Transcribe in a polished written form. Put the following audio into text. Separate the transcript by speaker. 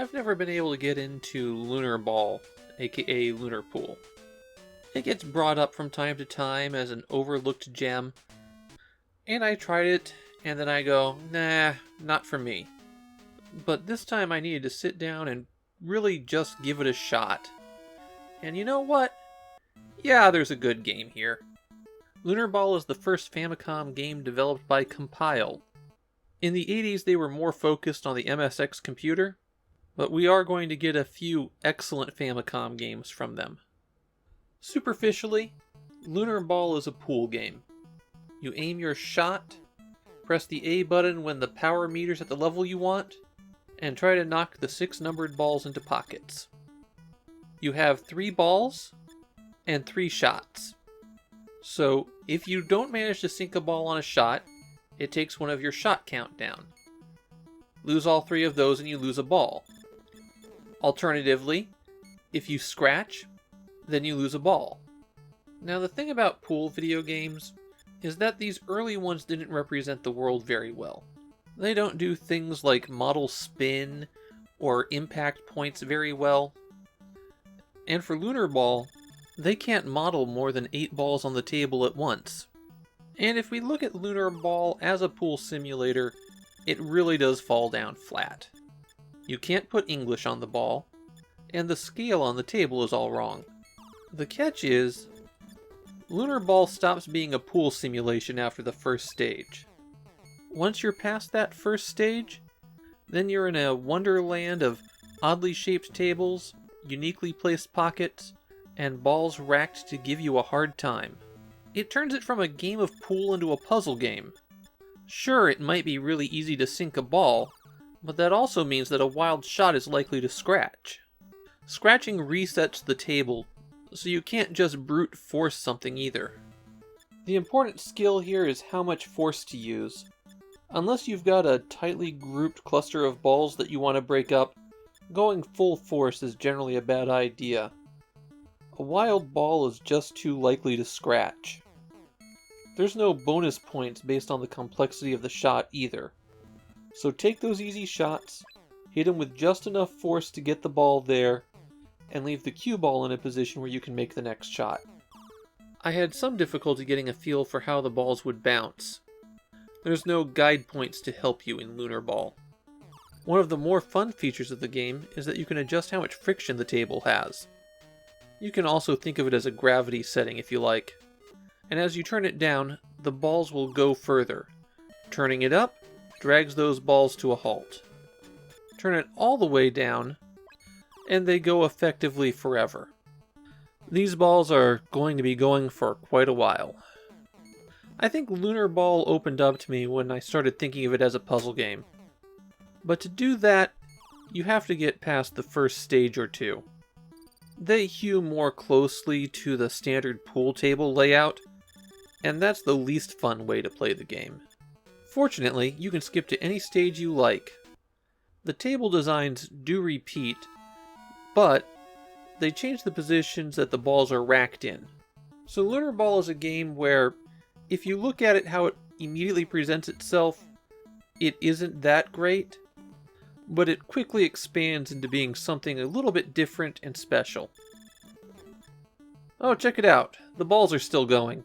Speaker 1: I've never been able to get into Lunar Ball, aka Lunar Pool. It gets brought up from time to time as an overlooked gem, and I tried it, and then I go, nah, not for me. But this time I needed to sit down and really just give it a shot. And you know what? Yeah, there's a good game here. Lunar Ball is the first Famicom game developed by Compile. In the 80s they were more focused on the MSX computer, but we are going to get a few excellent Famicom games from them. Superficially, Lunar Ball is a pool game. You aim your shot, press the A button when the power meter's at the level you want, and try to knock the 6 numbered balls into pockets. You have 3 balls and 3 shots. So if you don't manage to sink a ball on a shot, it takes one of your shot count down. Lose all 3 of those and you lose a ball. Alternatively, if you scratch, then you lose a ball. Now the thing about pool video games is that these early ones didn't represent the world very well. They don't do things like model spin or impact points very well. And for Lunar Ball, they can't model more than 8 balls on the table at once. And if we look at Lunar Ball as a pool simulator, it really does fall down flat. You can't put English on the ball, and the scale on the table is all wrong. The catch is, Lunar Ball stops being a pool simulation after the first stage. Once you're past that first stage, then you're in a wonderland of oddly shaped tables, uniquely placed pockets, and balls racked to give you a hard time. It turns it from a game of pool into a puzzle game. Sure, it might be really easy to sink a ball, but that also means that a wild shot is likely to scratch. Scratching resets the table, so you can't just brute force something either. The important skill here is how much force to use. Unless you've got a tightly grouped cluster of balls that you want to break up, going full force is generally a bad idea. A wild ball is just too likely to scratch. There's no bonus points based on the complexity of the shot either. So take those easy shots, hit them with just enough force to get the ball there, and leave the cue ball in a position where you can make the next shot. I had some difficulty getting a feel for how the balls would bounce. There's no guide points to help you in Lunar Ball. One of the more fun features of the game is that you can adjust how much friction the table has. You can also think of it as a gravity setting if you like. And as you turn it down, the balls will go further. Turning it up drags those balls to a halt. Turn it all the way down, and they go effectively forever. These balls are going to be going for quite a while. I think Lunar Ball opened up to me when I started thinking of it as a puzzle game. But to do that, you have to get past the first stage or two. They hew more closely to the standard pool table layout, and that's the least fun way to play the game. Fortunately, you can skip to any stage you like. The table designs do repeat, but they change the positions that the balls are racked in. So Lunar Ball is a game where, if you look at it how it immediately presents itself, it isn't that great, but it quickly expands into being something a little bit different and special. Oh, check it out. The balls are still going.